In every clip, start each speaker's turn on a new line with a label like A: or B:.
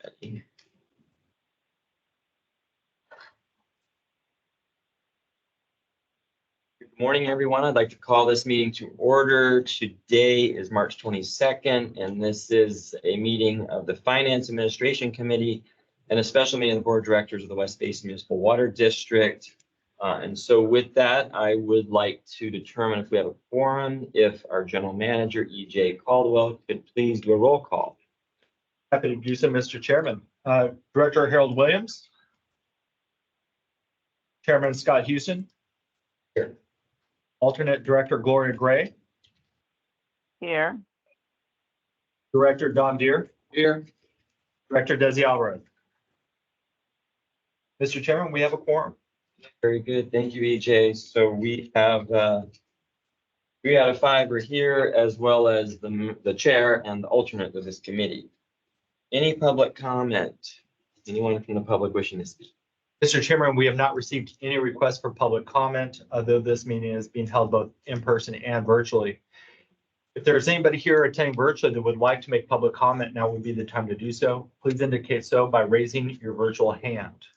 A: Good morning, everyone. I'd like to call this meeting to order. Today is March 22nd, and this is a meeting of the Finance Administration Committee and a special meeting of the Board of Directors of the West Basin Municipal Water District. And so with that, I would like to determine if we have a quorum, if our General Manager, E.J. Caldwell, could please do a roll call.
B: Happy to do so, Mr. Chairman. Director Harold Williams. Chairman Scott Houston.
A: Here.
B: Alternate Director Gloria Gray.
C: Here.
B: Director Don Deere.
A: Here.
B: Director Desi Alvarez. Mr. Chairman, we have a quorum.
A: Very good. Thank you, EJ. So we have 3 out of 5 are here, as well as the chair and the alternate of this committee. Any public comment? Anyone from the public wishing to speak?
B: Mr. Chairman, we have not received any requests for public comment, although this meeting is being held both in person and virtually. If there's anybody here attending virtually that would like to make public comment, now would be the time to do so. Please indicate so by raising your virtual hand.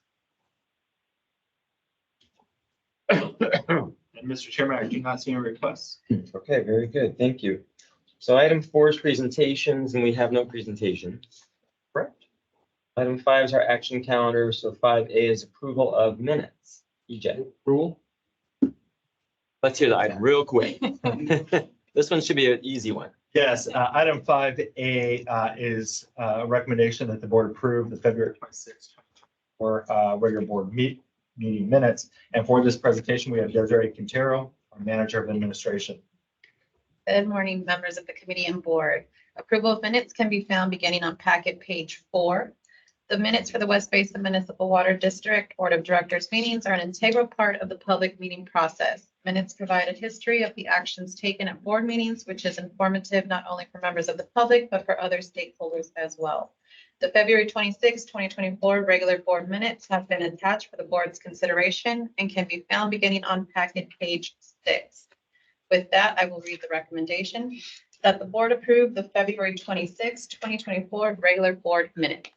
B: And Mr. Chairman, I do not see any requests.
A: Okay, very good. Thank you. So item 4 is presentations, and we have no presentation.
B: Correct.
A: Item 5 is our action calendar. So 5A is approval of minutes. EJ.
B: Rule.
A: Let's hear the item real quick. This one should be an easy one.
B: Yes, item 5A is a recommendation that the board approve the February 26th for regular board meeting minutes. And for this presentation, we have Desiree Quintero, our manager of administration.
D: Good morning, members of the committee and board. Approval of minutes can be found beginning on packet page 4. The minutes for the West Basin Municipal Water District Board of Directors meetings are an integral part of the public meeting process. Minutes provide a history of the actions taken at board meetings, which is informative not only for members of the public, but for other stakeholders as well. The February 26, 2024 regular board minutes have been attached for the board's consideration and can be found beginning on packet page 6. With that, I will read the recommendation that the board approve the February 26, 2024 regular board minutes.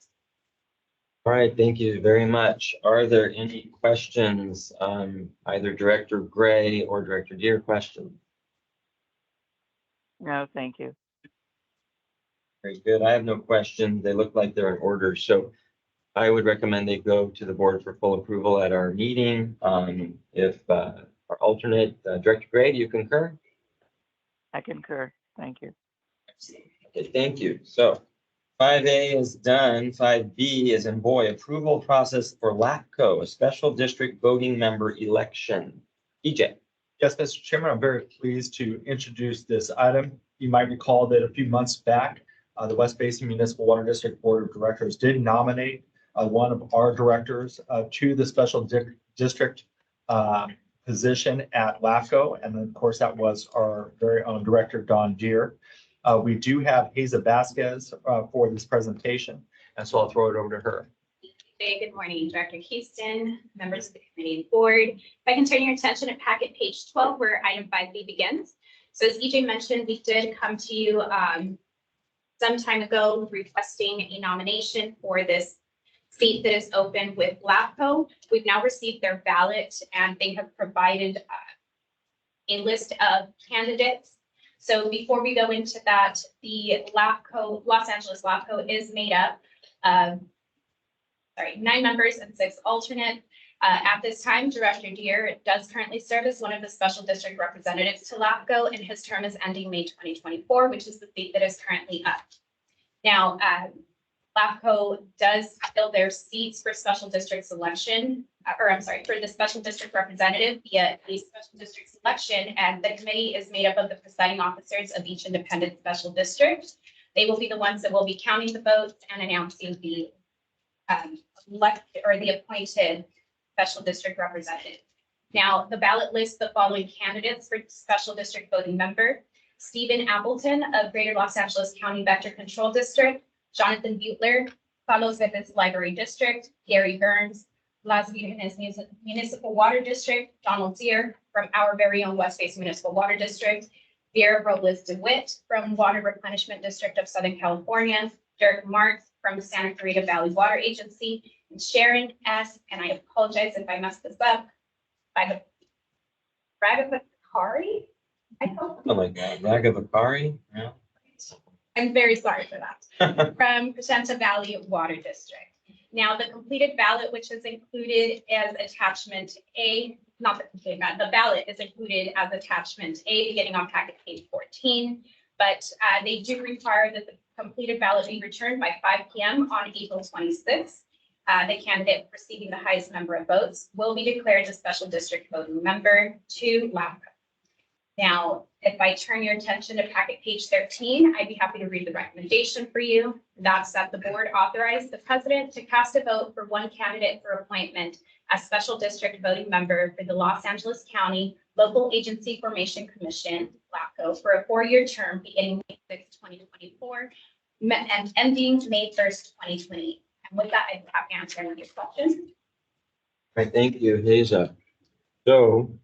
A: All right, thank you very much. Are there any questions, either Director Gray or Director Deere questions?
C: No, thank you.
A: Very good. I have no questions. They look like they're in order. So I would recommend they go to the board for full approval at our meeting. If our alternate, Director Gray, do you concur?
C: I concur. Thank you.
A: Okay, thank you. So 5A is done. 5B is in boy approval process for LAFCO, a special district voting member election. EJ.
B: Yes, Mr. Chairman, I'm very pleased to introduce this item. You might recall that a few months back, the West Basin Municipal Water District Board of Directors did nominate one of our directors to the special district position at LAFCO. And then, of course, that was our very own director, Don Deere. We do have Haza Vasquez for this presentation, and so I'll throw it over to her.
E: Hey, good morning, Director Houston, members of the committee and board. If I can turn your attention to packet page 12, where item 5B begins. So as EJ mentioned, we did come to you some time ago requesting a nomination for this seat that is open with LAFCO. We've now received their ballot and they have provided a list of candidates. So before we go into that, the LAFCO, Los Angeles LAFCO is made up of 9 members and 6 alternate. At this time, Director Deere does currently serve as one of the special district representatives to LAFCO, and his term is ending May 2024, which is the seat that is currently up. Now, LAFCO does fill their seats for special district selection, for the special district representative via a special district selection, and the committee is made up of the presiding officers of each independent special district. They will be the ones that will be counting the votes and announcing the elected or the appointed special district representative. Now, the ballot lists the following candidates for special district voting member: Stephen Appleton of Greater Los Angeles County Vector Control District, Jonathan Butler, Palos Verdes Library District, Gary Burns, Las Virgenes Municipal Water District, Donald Deere from our very own West Basin Municipal Water District, Vera Robles DeWitt from Water Replenishment District of Southern California, Derek Marks from Santa Clarita Valley Water Agency, and Sharon S., and I apologize if I messed this up, Ragavakari? I hope.
A: Oh my God, Ragavakari? Yeah.
E: I'm very sorry for that. From Crescenta Valley Water District. Now, the completed ballot, which is included as attachment A, not the completed ballot, the ballot is included as attachment A, beginning on packet page 14. But they do require that the completed ballot be returned by 5 p.m. on April 26th. The candidate receiving the highest number of votes will be declared a special district voting member to LAPCO. Now, if I turn your attention to packet page 13, I'd be happy to read the recommendation for you. That's that the board authorized the president to cast a vote for one candidate for appointment as special district voting member for the Los Angeles County Local Agency Formation Commission, LAPCO, for a 4-year term beginning May 6, 2024, and ending May 1st, 2028. And with that, I'd be happy to answer any of your questions.
A: Right, thank you, Hazel. So,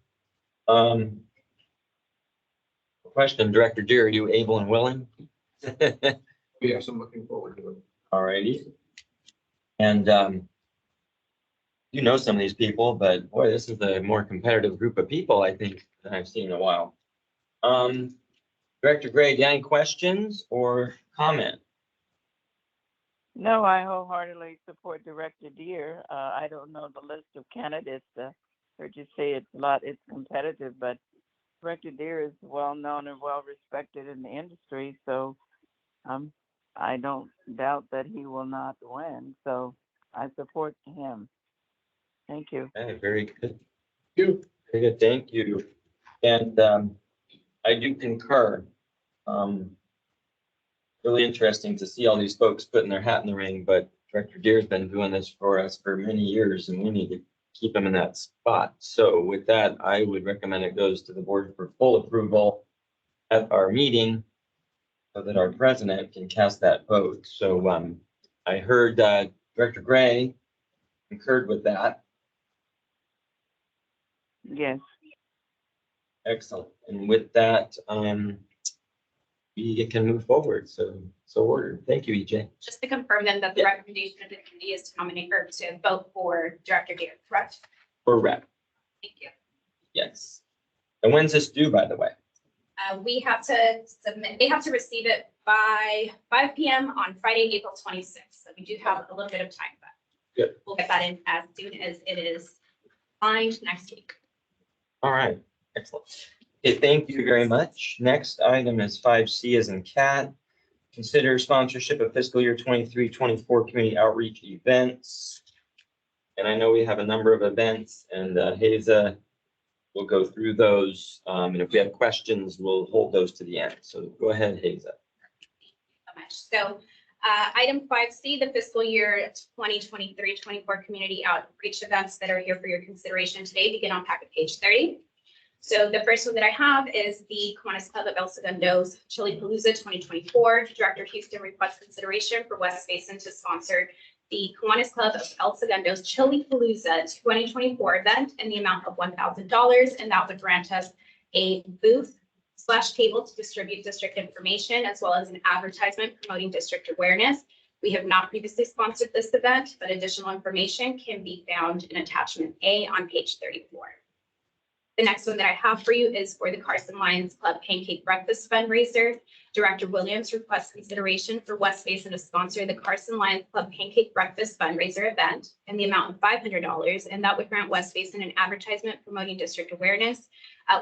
A: question, Director Deere, are you able and willing?
F: Yes, I'm looking forward to it.
A: All righty. And you know some of these people, but boy, this is a more competitive group of people, I think, than I've seen in a while. Director Gray, do you have any questions or comment?
C: No, I wholeheartedly support Director Deere. I don't know the list of candidates. Heard you say it's competitive, but Director Deere is well known and well respected in the industry, so I don't doubt that he will not win. So I support him. Thank you.
A: Okay, very good.
F: You.
A: Very good, thank you. And I do concur. Really interesting to see all these folks putting their hat in the ring, but Director Deere's been doing this for us for many years, and we need to keep him in that spot. So with that, I would recommend it goes to the board for full approval at our meeting so that our president can cast that vote. So I heard Director Gray concurred with that.
C: Yes.
A: Excellent. And with that, we can move forward. So ordered. Thank you, EJ.
E: Just to confirm then that the recommendation of the committee is to nominate or to vote for Director Deere, correct?
A: For rep.
E: Thank you.
A: Yes. And when's this due, by the way?
E: We have to submit, they have to receive it by 5 p.m. on Friday, April 26th. So we do have a little bit of time, but
A: Good.
E: We'll get that in as soon as it is signed next week.
A: All right. Excellent. Okay, thank you very much. Next item is 5C as in cat. Consider sponsorship of fiscal year 23-24 community outreach events. And I know we have a number of events, and Haza will go through those. And if we have questions, we'll hold those to the end. So go ahead, Haza.
E: So much. So item 5C, the fiscal year 2023-24 community outreach events that are here for your consideration today begin on packet page 30. So the first one that I have is the Kiwanis Club of El Segundo's Chili Palooza 2024. Director Houston requests consideration for West Basin to sponsor the Kiwanis Club of El Segundo's Chili Palooza 2024 event in the amount of $1,000, and that would grant us a booth/table to distribute district information, as well as an advertisement promoting district awareness. We have not previously sponsored this event, but additional information can be found in attachment A on page 34. The next one that I have for you is for the Carson Lions Club Pancake Breakfast fundraiser. Director Williams requests consideration for West Basin to sponsor the Carson Lions Club Pancake Breakfast fundraiser event in the amount of $500, and that would grant West Basin an advertisement promoting district awareness.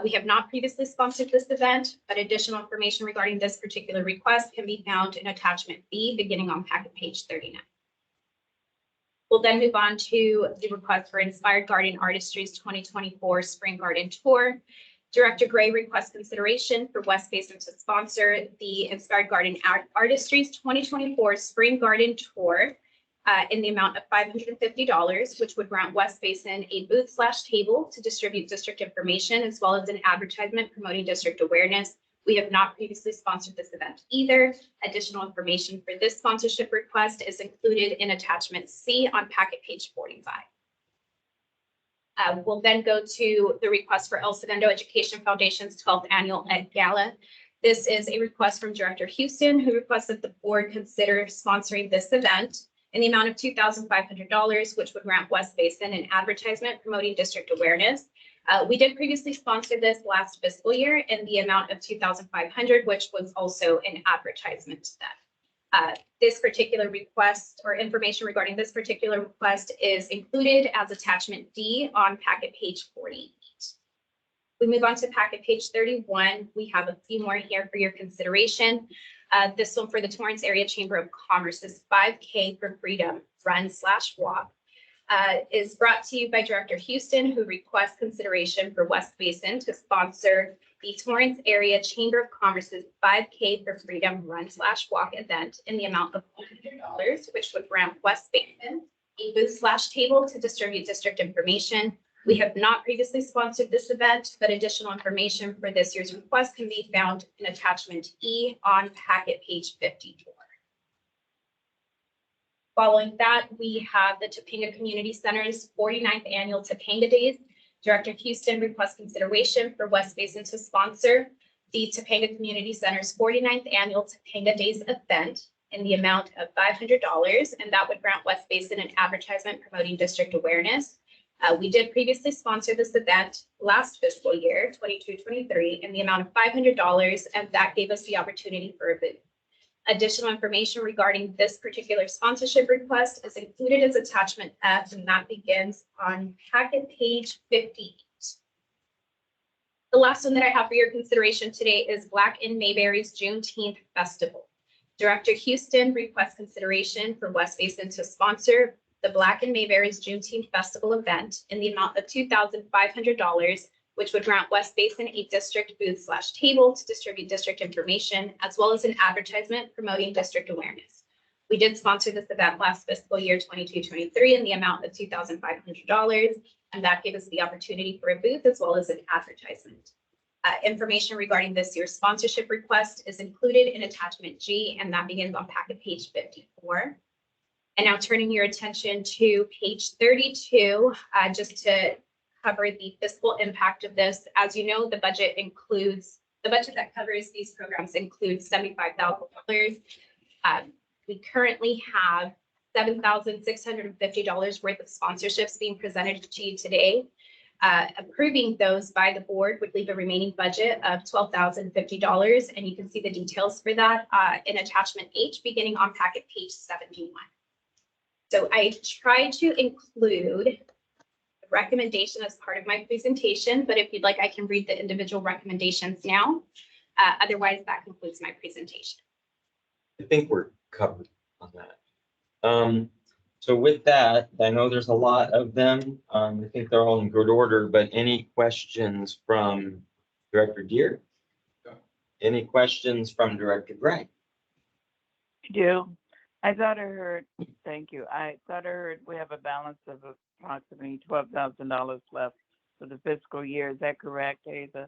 E: We have not previously sponsored this event, but additional information regarding this particular request can be found in attachment B beginning on packet page 39. We'll then move on to the request for Inspired Garden Artistry's 2024 Spring Garden Tour. Director Gray requests consideration for West Basin to sponsor the Inspired Garden Artistry's 2024 Spring Garden Tour in the amount of $550, which would grant West Basin a booth/table to distribute district information, as well as an advertisement promoting district awareness. We have not previously sponsored this event either. Additional information for this sponsorship request is included in attachment C on packet page 45. We'll then go to the request for El Segundo Education Foundation's 12th Annual Ed Gala. This is a request from Director Houston, who requests that the board consider sponsoring this event in the amount of $2,500, which would grant West Basin an advertisement promoting district awareness. We did previously sponsor this last fiscal year in the amount of $2,500, which was also an advertisement to that. This particular request or information regarding this particular request is included as attachment D on packet page 48. We move on to packet page 31. We have a few more here for your consideration. This one for the Torrance Area Chamber of Commerce's 5K for Freedom Run/Walk is brought to you by Director Houston, who requests consideration for West Basin to sponsor the Torrance Area Chamber of Commerce's 5K for Freedom Run/Walk event in the amount of $100, which would grant West Basin a booth/table to distribute district information. We have not previously sponsored this event, but additional information for this year's request can be found in attachment E on packet page 54. Following that, we have the Topanga Community Center's 49th Annual Topanga Days. Director Houston requests consideration for West Basin to sponsor the Topanga Community Center's 49th Annual Topanga Days event in the amount of $500, and that would grant West Basin an advertisement promoting district awareness. We did previously sponsor this event last fiscal year, 22-23, in the amount of $500, and that gave us the opportunity for a booth. Additional information regarding this particular sponsorship request is included as attachment F, and that begins on packet page 58. The last one that I have for your consideration today is Black in Mayberry's Juneteenth Festival. Director Houston requests consideration for West Basin to sponsor the Black in Mayberry's Juneteenth Festival event in the amount of $2,500, which would grant West Basin a district booth/table to distribute district information, as well as an advertisement promoting district awareness. We did sponsor this event last fiscal year, 22-23, in the amount of $2,500, and that gave us the opportunity for a booth as well as an advertisement. Information regarding this year's sponsorship request is included in attachment G, and that begins on packet page 54. And now turning your attention to page 32, just to cover the fiscal impact of this. As you know, the budget that covers these programs includes $75,000. We currently have $7,650 worth of sponsorships being presented to you today. Approving those by the board would leave a remaining budget of $12,050, and you can see the details for that in attachment H beginning on packet page 71. So I tried to include the recommendation as part of my presentation, but if you'd like, I can read the individual recommendations now. Otherwise, that concludes my presentation.
A: I think we're covered on that. So with that, I know there's a lot of them. I think they're all in good order, but any questions from Director Deere?
F: No.
A: Any questions from Director Gray?
C: I thought I heard, thank you. I thought I heard we have a balance of approximately $12,000 left for the fiscal year. Is that correct, Haza?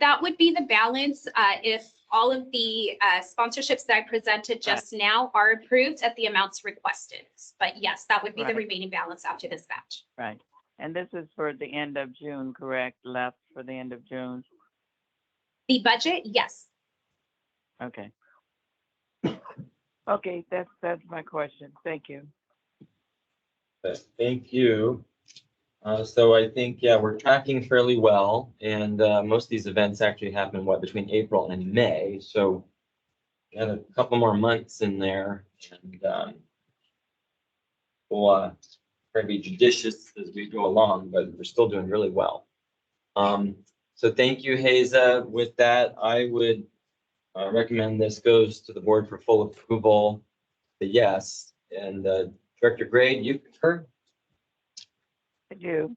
E: That would be the balance if all of the sponsorships that I presented just now are approved at the amounts requested. But yes, that would be the
C: Right.
E: remaining balance after this batch.
C: Right. And this is for the end of June, correct? Left for the end of June?
E: The budget, yes.
C: Okay. Okay, that's my question. Thank you.
A: Thank you. So I think, yeah, we're tracking fairly well, and most of these events actually happen, between April and May, so we had a couple more months in there, and we'll try to be judicious as we go along, but we're still doing really well. So thank you, Haza. With that, I would recommend this goes to the board for full approval, the yes, and Director Gray, you concur?
C: I do.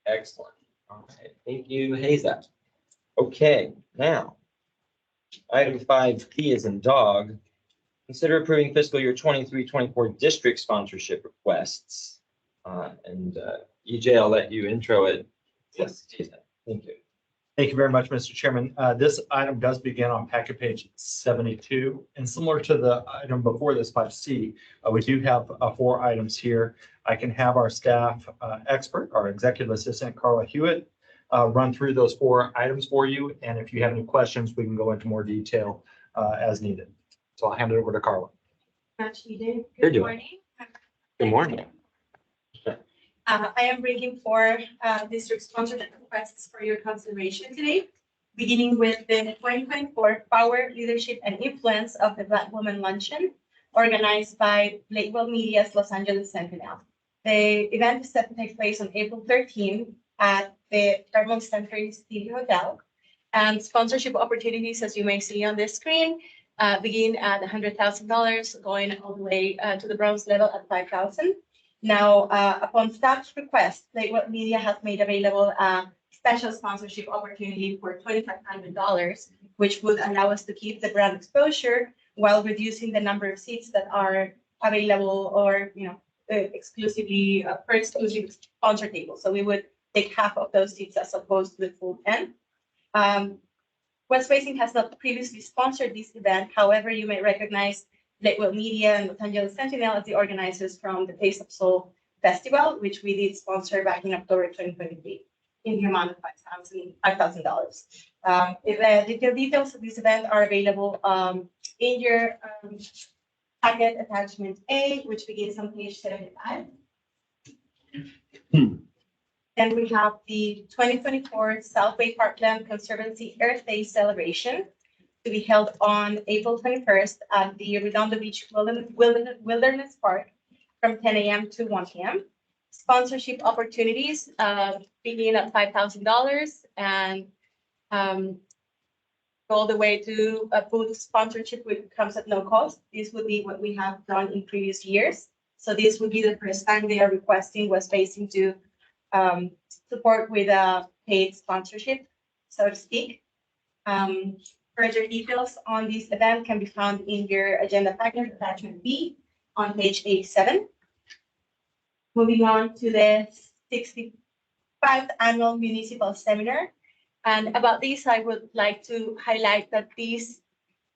A: Excellent. All right, thank you, Haza. Okay, now, item 5P is in dog. Consider approving fiscal year 23-24 district sponsorship requests. And EJ, I'll let you intro it. Yes, Haza. Thank you.
B: Thank you very much, Mr. Chairman. This item does begin on packet page 72, and similar to the item before this, 5C, we do have 4 items here. I can have our staff expert, our executive assistant, Carla Hewitt, run through those 4 items for you. And if you have any questions, we can go into more detail as needed. So I'll hand it over to Carla.
G: Much needed.
A: You're
G: Good
A: doing.
G: morning.
A: Good morning.
G: I am bringing 4 district sponsored requests for your consideration today, beginning with the 2024 Power, Leadership, and Influence of the Black Woman Luncheon, organized by Lakewell Media's Los Angeles Sentinel. The event is set to take place on April 13 at the Fairmont Century City Hotel. And sponsorship opportunities, as you may see on this screen, begin at $100,000, going all the way to the bronze level at $5,000. Now, upon staff's request, Lakewell Media has made available a special sponsorship opportunity for $2,500, which would allow us to keep the brand exposure while reducing the number of seats that are available or, exclusively per exclusive sponsor table. So we would take half of those seats as opposed to the full 10. West Basin has not previously sponsored this event. However, you may recognize Lakewell Media and Los Angeles Sentinel as the organizers from the Taste of Soul Festival, which we did sponsor back in October 2023 in the amount of $5,000. The details of this event are available in your packet attachment A, which begins on page 75. Then we have the 2024 South Bay Parkland Conservancy Earth Day celebration to be held on April 21st at the Redondo Beach Wilderness Park from 10 a.m. to 1 p.m. Sponsorship opportunities begin at $5,000 and go all the way to a booth sponsorship, which comes at no cost. This would be what we have done in previous years. So this would be the first time they are requesting West Basin to support with a paid sponsorship, so to speak. Further details on this event can be found in your agenda packet, attachment B, on page 87. Moving on to the 65th Annual Municipal Seminar. And about this, I would like to highlight that this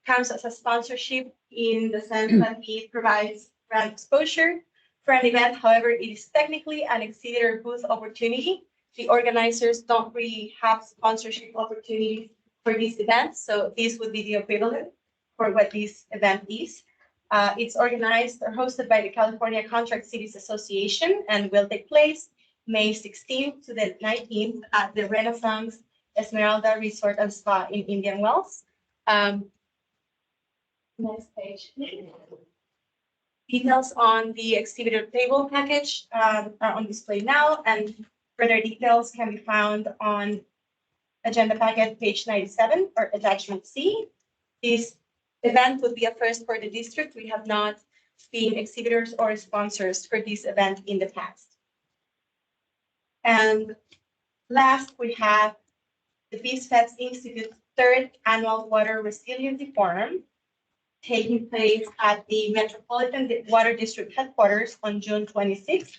G: counts as a sponsorship in the sense that it provides brand exposure for an event. However, it is technically an exhibitor booth opportunity. The organizers don't really have sponsorship opportunities for this event, so this would be the equivalent for what this event is. It's organized or hosted by the California Contract Cities Association and will take place May 16th to the 19th at the Renaissance Esmeralda Resort and Spa in Indian Wells. Next page. Details on the exhibitor table package are on display now, and further details can be found on agenda packet page 97 or attachment C. This event would be a first for the district. We have not been exhibitors or sponsors for this event in the past. And last, we have the BizFeds Institute's 3rd Annual Water Resiliency Forum, taking place at the Metropolitan Water District headquarters on June 26th.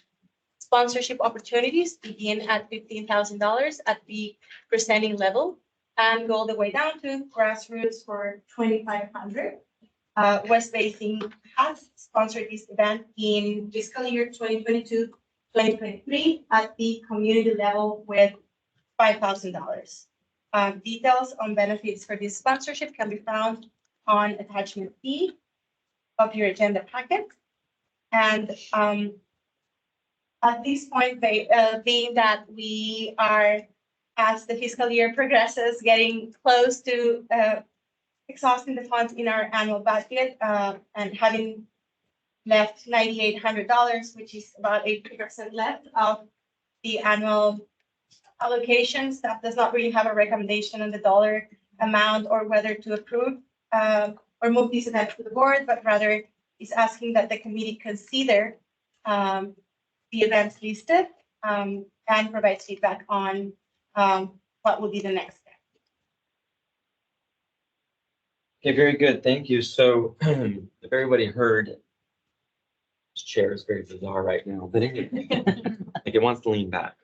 G: Sponsorship opportunities begin at $15,000 at the presenting level and go all the way down to grassroots for $2,500. West Basin has sponsored this event in fiscal year 2022-2023 at the community level with $5,000. Details on benefits for this sponsorship can be found on attachment B of your agenda packet. And at this point, being that we are, as the fiscal year progresses, getting close to exhausting the funds in our annual budget and having left $9,800, which is about 80% left of the annual allocation. Staff does not really have a recommendation on the dollar amount or whether to approve or move this event to the board, but rather is asking that the committee consider the events listed and provide feedback on what will be the next step.
A: Okay, very good. Thank you. So if everybody heard, this chair is very bizarre right now, but anyway, like it wants to lean back.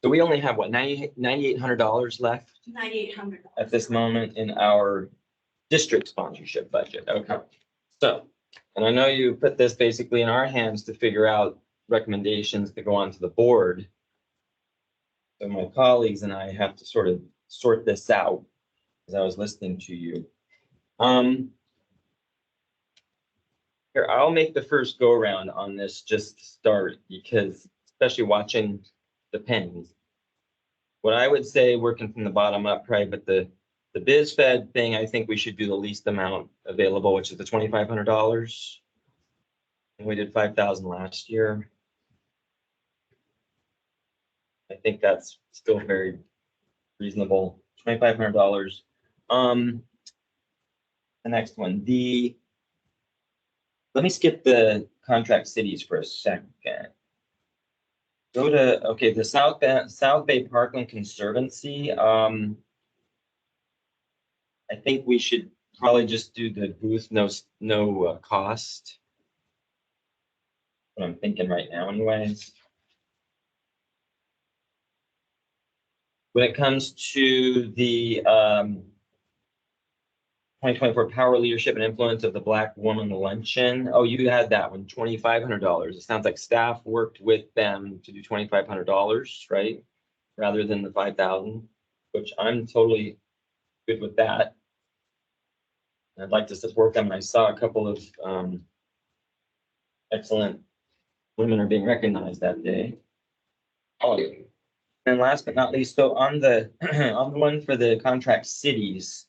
A: So we only have what, $9,800 left
G: $9,800
A: at this moment in our district sponsorship budget. Okay. So, and I know you put this basically in our hands to figure out recommendations to go on to the board. So my colleagues and I have to sort of sort this out as I was listening to you. Here, I'll make the first go around on this just to start because especially watching the pennies. What I would say, working from the bottom up, right, but the biz fed thing, I think we should do the least amount available, which is the $2,500. And we did 5,000 last year. I think that's still very reasonable, $2,500. The next one, let me skip the contract cities for a second. Go to, okay, the South Bay Parkland Conservancy. I think we should probably just do the booth, no cost. What I'm thinking right now anyways. When it comes to the 2024 Power Leadership and Influence of the Black Woman Luncheon. Oh, you had that one, $2,500. It sounds like staff worked with them to do $2,500, right? Rather than the 5,000, which I'm totally good with that. I'd like to support them. I saw a couple of excellent women are being recognized that day. Oh, and last but not least, so on the on the one for the contract cities,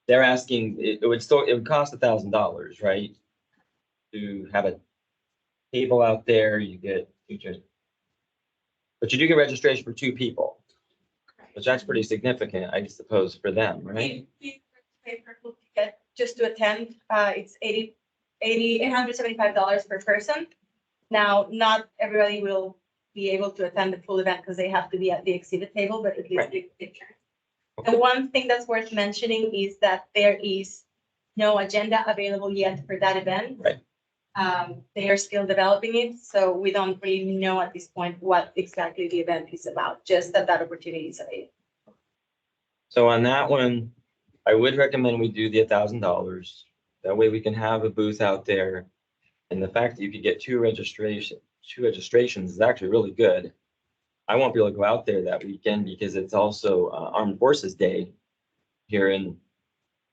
A: they're asking it would cost $1,000, right? To have a table out there, you get but you do get registration for 2 people, which that's pretty significant, I suppose, for them, right?
G: Just to attend, it's $875 per person. Now, not everybody will be able to attend the full event because they have to be at the exhibit table, but at least
A: Right.
G: take a picture. The one thing that's worth mentioning is that there is no agenda available yet for that event.
A: Right.
G: They are still developing it, so we don't really know at this point what exactly the event is about, just that opportunity is available.
A: So on that one, I would recommend we do the $1,000. That way we can have a booth out there. And the fact that you could get 2 registrations is actually really good. I won't be able to go out there that weekend because it's also Armed Forces Day here in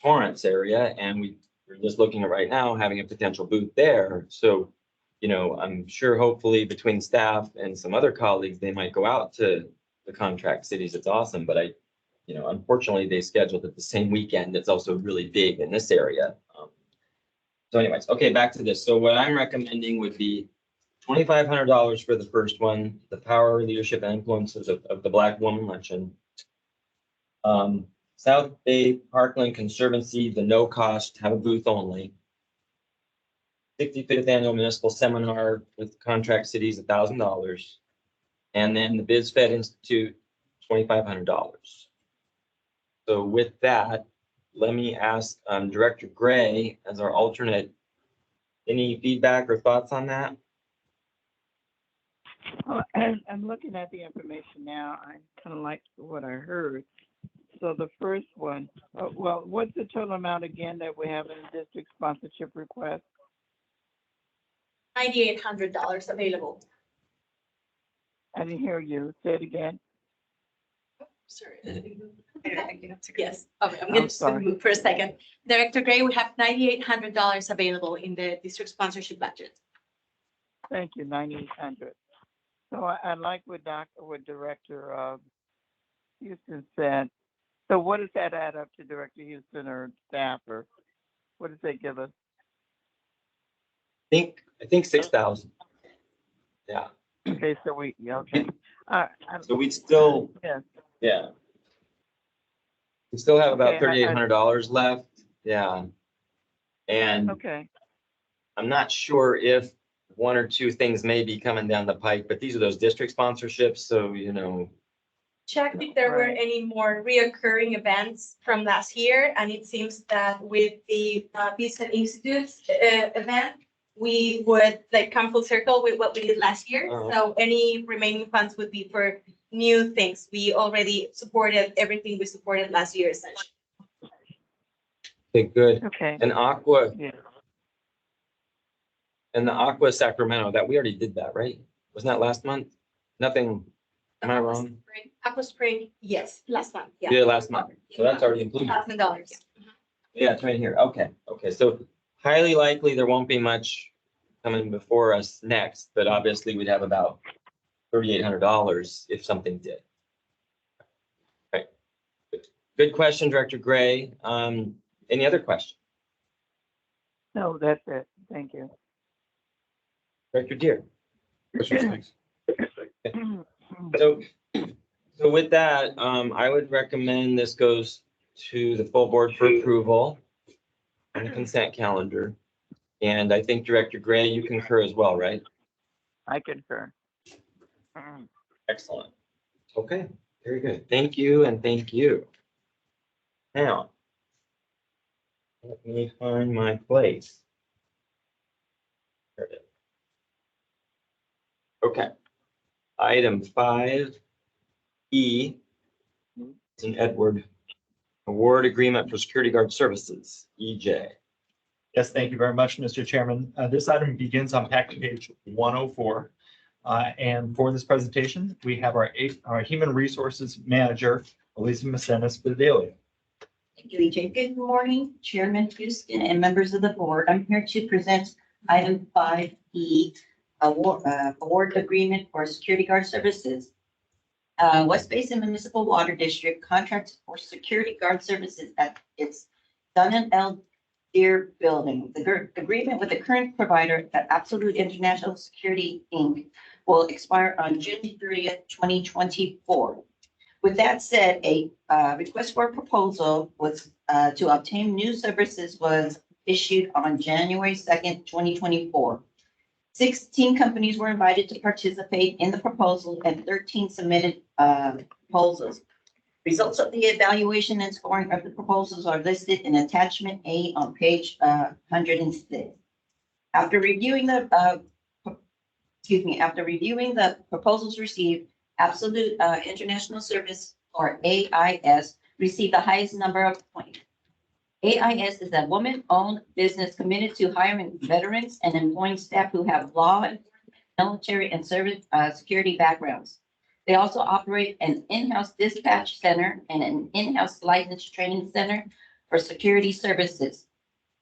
A: Torrance area. And we're just looking at right now having a potential booth there. So, you know, I'm sure hopefully between staff and some other colleagues, they might go out to the contract cities. It's awesome, but unfortunately they scheduled it the same weekend. It's also really big in this area. So anyways, okay, back to this. So what I'm recommending would be $2,500 for the first one, the Power, Leadership, and Influences of the Black Woman Luncheon. South Bay Parkland Conservancy, the no cost, have a booth only. 65th Annual Municipal Seminar with Contract Cities, $1,000. And then the BizFed Institute, $2,500. So with that, let me ask Director Gray as our alternate, any feedback or thoughts on that?
C: Well, I'm looking at the information now. I kind of like what I heard. So the first one, well, what's the total amount again that we have in district sponsorship request?
G: $9,800 available.
C: I didn't hear you. Say it again.
G: Sorry. Yes, okay, I'm going to
C: sorry.
G: move for a second. Director Gray, we have $9,800 available in the district sponsorship budget.
C: Thank you, 9,800. So I like what Director Houston said. So what does that add up to, Director Houston, or staff, or what does that give us?
A: I think 6,000. Yeah.
C: Okay, so okay.
A: So we'd still,
C: Yes.
A: yeah. We still have about
C: Okay,
A: $3,800 left. Yeah. And
C: Okay.
A: I'm not sure if 1 or 2 things may be coming down the pike, but these are those district sponsorships. So,
G: Checked if there were
C: Right.
G: any more reoccurring events from last year, and it seems that with the Peace and Institutes event, we would come full circle with what we did last year.
A: Oh.
G: So any remaining funds would be for new things. We already supported everything we supported last year, essentially.
A: okay, good.
C: Okay.
A: And Aqua
C: Yeah.
A: and the Aqua Sacramento, that we already did that, right? Wasn't that last month? Nothing. Am I wrong?
G: Aqua Spring, yes, last month, yeah.
A: Yeah, last month. So that's already included.
G: $1,000.
A: Yeah, it's right here. Okay, okay. So highly likely there won't be much coming before us next, but obviously we'd have about $3,800 if something did. Right. Good question, Director Gray. Any other questions?
C: No, that's it. Thank you.
A: Director Deere?
F: Questions, please?
A: So, so with that, I would recommend this goes to the full board for approval on the consent calendar. And I think Director Gray, you concur as well, right?
C: I concur.
A: Excellent. Okay, very good. Thank you and thank you. Now, let me find my place. There it is. Okay. Item 5E, it's an Edward Award Agreement for Security Guard Services, EJ.
B: Yes, thank you very much, Mr. Chairman. This item begins on packet page 104. And for this presentation, we have our Human Resources Manager, Elisa Macenas Bedelia.
H: Thank you, EJ. Good morning, Chairman Houston and members of the board. I'm here to present item 5E, award agreement for security guard services. West Basin Municipal Water District contracts for security guard services at its Dun & L Deere building. The agreement with the current provider at Absolute International Security, Inc. will expire on June 30th, 2024. With that said, a request for a proposal was to obtain new services was issued on January 2nd, 2024. 16 companies were invited to participate in the proposal and 13 submitted proposals. Results of the evaluation and scoring of the proposals are listed in attachment A on page 106. After reviewing the proposals received, Absolute International Service, or AIS, received the highest number of points. AIS is a woman-owned business committed to hiring veterans and employing staff who have law, military, and service security backgrounds. They also operate an in-house dispatch center and an in-house license training center for security services.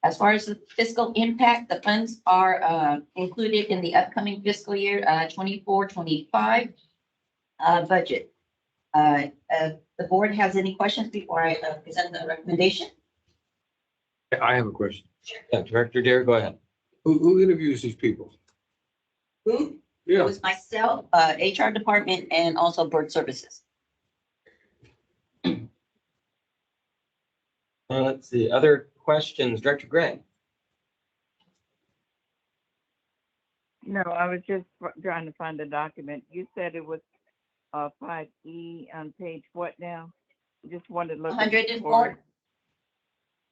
H: As far as the fiscal impact, the funds are included in the upcoming fiscal year 24-25 budget. The board has any questions before I present the recommendation?
F: I have a question.
A: Yeah, Director Deere, go ahead.
F: Who interviews these people?
H: Who? It
F: Yeah,
H: was myself, HR department, and also board services.
A: Let's see, other questions, Director Gray?
C: No, I was just trying to find the document. You said it was 5E on page what now? Just wanted to look.
H: 104.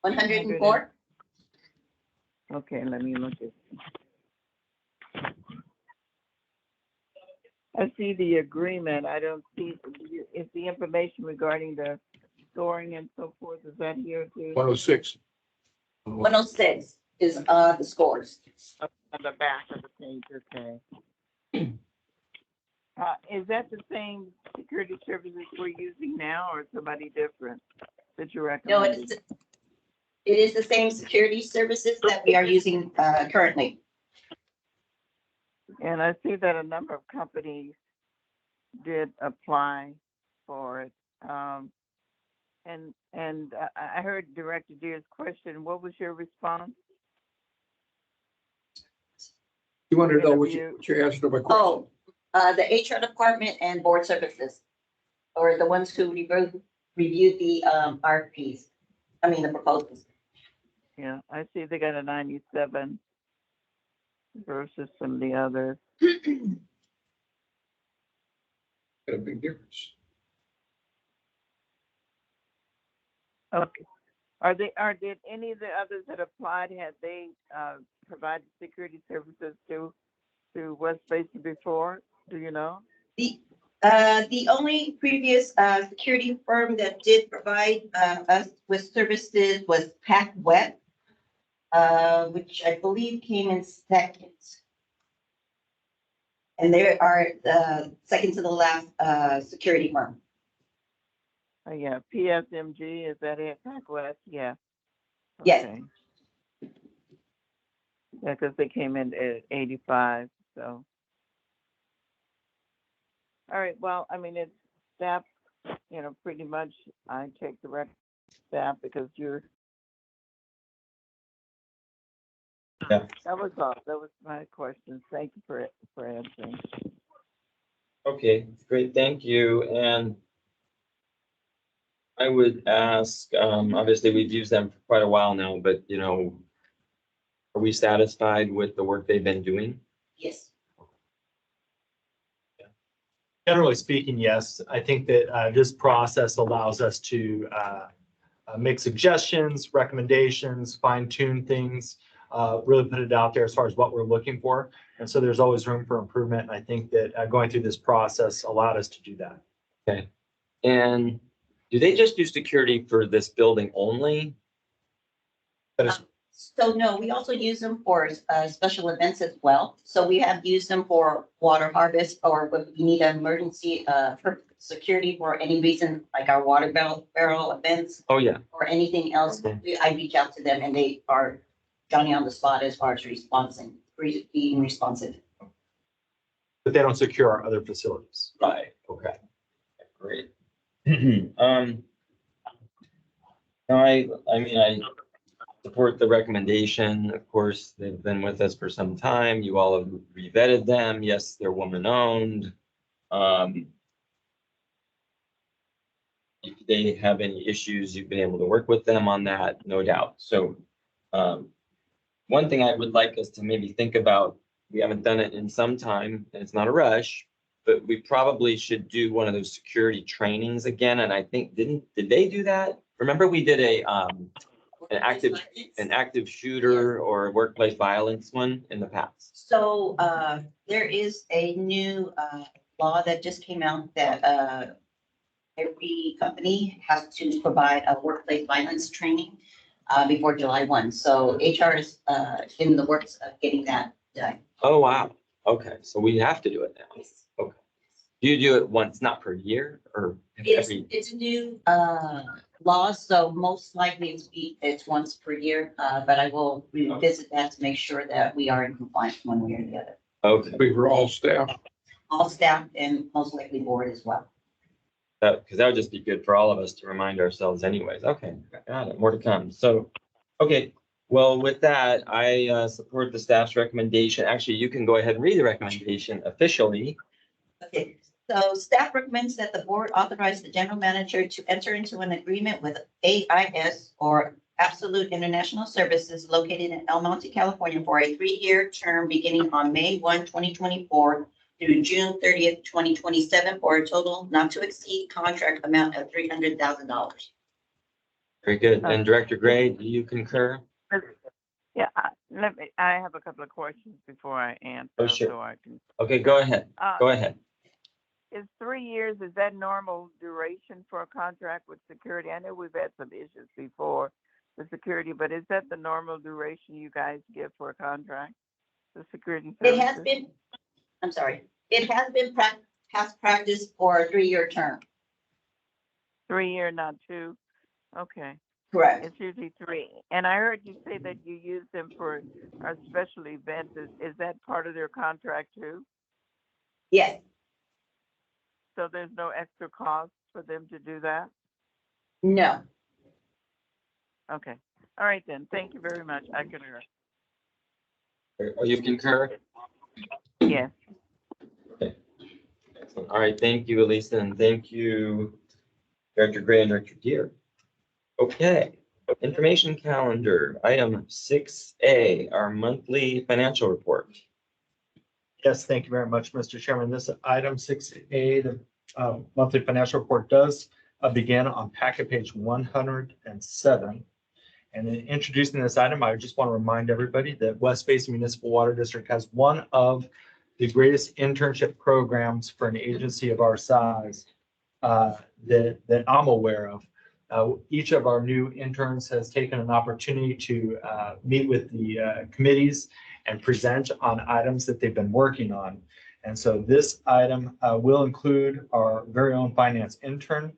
H: 104.
C: Okay, let me look at. I see the agreement. I don't see, is the information regarding the scoring and so forth, is that here too?
F: 106.
H: 106 is the scores.
C: On the back of the page, okay. Is that the same security services we're using now or somebody different that you
H: No,
C: recommend?
H: it is the same security services that we are using currently.
C: And I see that a number of companies did apply for it. And I heard Director Deere's question. What was your response?
F: You wanted to know what your answer to my question?
H: Oh, the HR department and board services, or the ones who reviewed the RFPs. I mean, the proposals.
C: Yeah, I see they got a 97 versus some of the others.
F: Got a big difference.
C: Okay. Did any of the others that applied, had they provided security services to West Basin before? Do you know?
H: The only previous security firm that did provide us with services was PacWeb, which I believe came in second. And they are the second to the last, security firm.
C: Oh, yeah, PSMG, is that it, PacWest? Yeah.
H: Yes.
C: Okay. Yeah, because they came in at 85, so. All right, well, I mean, it's staff, pretty much, I take the rec staff because you're.
A: Yeah.
C: That was all, that was my question. Thank you for answering.
A: Okay, great, thank you. And I would ask, obviously, we've used them for quite a while now, but, are we satisfied with the work they've been doing?
H: Yes.
B: Generally speaking, yes. I think that this process allows us to make suggestions, recommendations, fine tune things, really put it out there as far as what we're looking for. And so there's always room for improvement. And I think that going through this process allowed us to do that.
A: Okay. And do they just do security for this building only?
B: That is
H: So no, we also use them for, special events as well. So we have used them for water harvest or when we need an emergency, for security for any reason, like our water barrel events
A: Oh, yeah.
H: or anything else.
A: Okay.
H: I reach out to them and they are Johnny on the spot as far as being responsive.
B: but they don't secure our other facilities.
A: Right, okay. Great. No, I mean, I support the recommendation. Of course, they've been with us for some time. You all have re-vetted them. Yes, they're woman-owned. If they have any issues, you've been able to work with them on that, no doubt. So, one thing I would like us to maybe think about, we haven't done it in some time, and it's not a rush, but we probably should do one of those security trainings again. And I think, did they do that? Remember we did an active shooter or workplace violence one in the past?
H: So, there is a new, law that just came out that, every company has to provide a workplace violence training, before July 1. So HR is, in the works of getting that done.
A: Oh, wow. Okay, so we have to do it now. Okay. Do you do it once, not per year or every?
H: It's a new, law, so most likely it's once per year, but I will revisit that to make sure that we are in compliance one way or the other.
A: Okay,
F: We were all staff.
H: All staff and most likely board as well.
A: because that would just be good for all of us to remind ourselves anyways. Okay, got it. More to come. So, okay, well, with that, I support the staff's recommendation. Actually, you can go ahead and read the recommendation officially.
H: Okay, so staff recommends that the board authorize the general manager to enter into an agreement with AIS or Absolute International Services located in El Monte, California for a 3-year term beginning on May 1, 2024 through June 30th, 2027 for a total not to exceed contract amount of $300,000.
A: Very good. And Director Gray, do you concur?
C: Yeah, I have a couple of questions before I answer.
A: Oh, sure.
C: So I can.
A: Okay, go ahead. Go ahead.
C: Is 3 years, is that normal duration for a contract with security? I know we've had some issues before with security, but is that the normal duration you guys give for a contract? The security
H: It has
C: services?
H: been, I'm sorry, it has been past practice for a 3-year term.
C: 3 year, not 2? Okay,
H: Correct.
C: it's usually 3. And I heard you say that you use them for our special events. Is that part of their contract too?
H: Yes.
C: So there's no extra cost for them to do that?
H: No.
C: Okay. All right then. Thank you very much. I concur.
A: Oh, you concur?
C: Yes.
A: Excellent. All right, thank you, Elisa, and thank you, Director Gray and Director Deere. Okay, information calendar, item 6A, our monthly financial report.
B: Yes, thank you very much, Mr. Chairman. This item 6A, the monthly financial report does begin on packet page 107. And in introducing this item, I just want to remind everybody that West Basin Municipal Water District has one of the greatest internship programs for an agency of our size that I'm aware of. Each of our new interns has taken an opportunity to meet with the committees and present on items that they've been working on. And so this item will include our very own finance intern,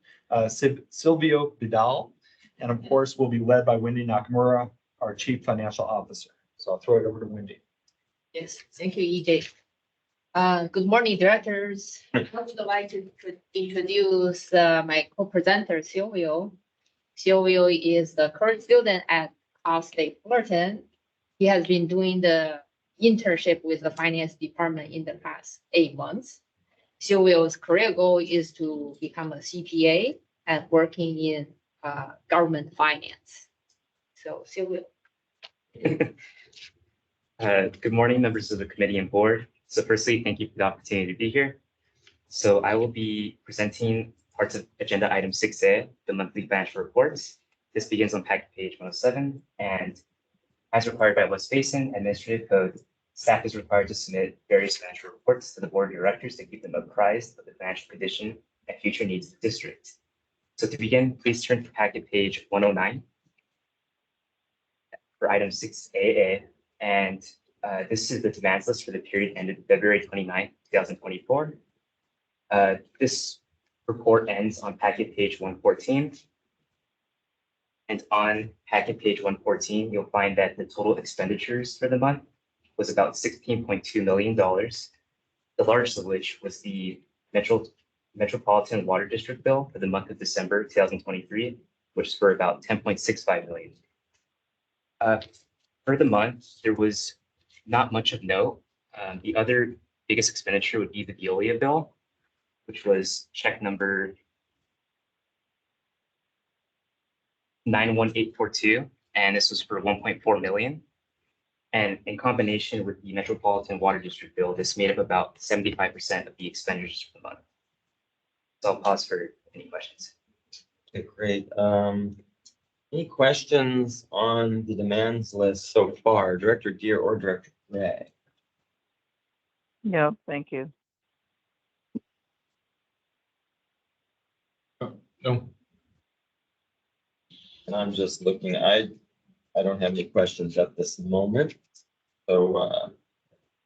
B: Silvio Vidal. And of course, will be led by Wendy Nakamura, our Chief Financial Officer. So I'll throw it over to Wendy.
I: Yes, thank you, EJ. Good morning, directors. I would like to introduce my co-presenter, Silvio. Silvio is the current student at Cal State Fullerton. He has been doing the internship with the finance department in the past 8 months. Silvio's career goal is to become a CPA and working in government finance. So Silvio.
J: Good morning, members of the committee and board. So firstly, thank you for the opportunity to be here. So I will be presenting parts of agenda item 6A, the monthly financial reports. This begins on packet page 107, and as required by West Basin Administrative Code, staff is required to submit various financial reports to the board of directors to keep them apprised of the financial condition and future needs of the district. So to begin, please turn to packet page 109 for item 6AA. And this is the demands list for the period ended February 29, 2024. This report ends on packet page 114. And on packet page 114, you'll find that the total expenditures for the month was about $16.2 million, the largest of which was the Metropolitan Water District bill for the month of December 2023, which is for about $10.65 million. For the month, there was not much of note. The other biggest expenditure would be the Veolia bill, which was check number 91842, and this was for 1.4 million. And in combination with the Metropolitan Water District bill, this made up about 75% of the expenditures for the month. So I'll pause for any questions.
A: Okay, great. Any questions on the demands list so far, Director Deere or Director Gray?
C: No, thank you.
F: No.
A: And I'm just looking, I don't have any questions at this moment. So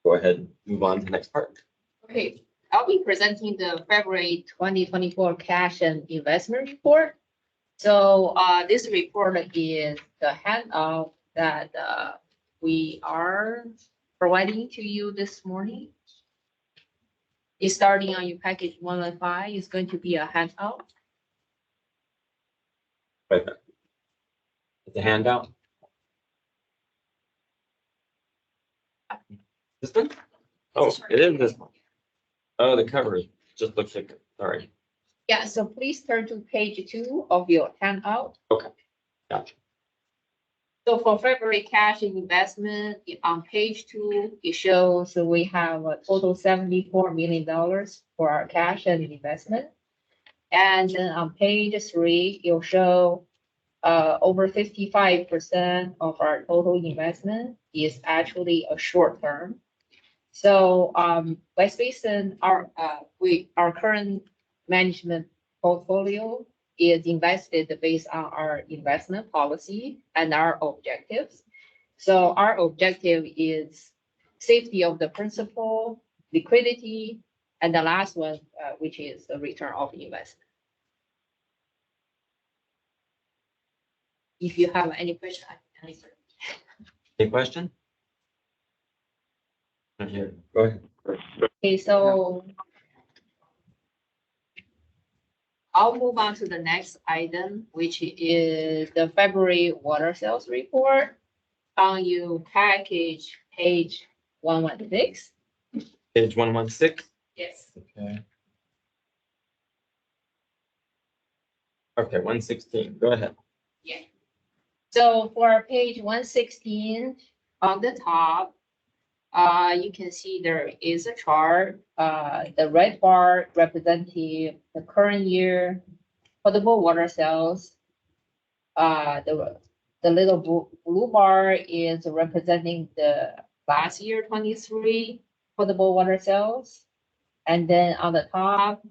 A: go ahead and move on to the next part.
I: Okay, I'll be presenting the February 2024 cash and investment report. So this report is the handout that we are providing to you this morning. It's starting on your package 115. It's going to be a handout.
A: Right there. The handout. This one? Oh, it is this one. Oh, the cover just looks like, sorry.
I: Yeah, so please turn to page 2 of your handout.
A: Okay, gotcha.
I: So for February cash and investment, on page 2, it shows that we have a total $74 million for our cash and investment. And then on page 3, it'll show over 55% of our total investment is actually a short term. So West Basin, our current management portfolio is invested based on our investment policy and our objectives. So our objective is safety of the principal, liquidity, and the last one, which is the return of investment. If you have any question, I can answer.
A: Any question? Here, go ahead.
I: Okay, so I'll move on to the next item, which is the February water sales report on your package, page 116.
A: Page 116.
I: Yes.
A: Okay. Okay, 116, go ahead.
I: Yeah. So for page 116, on the top, you can see there is a chart. The red bar representing the current year potable water sales. The little blue bar is representing the last year 23 potable water sales. And then on the top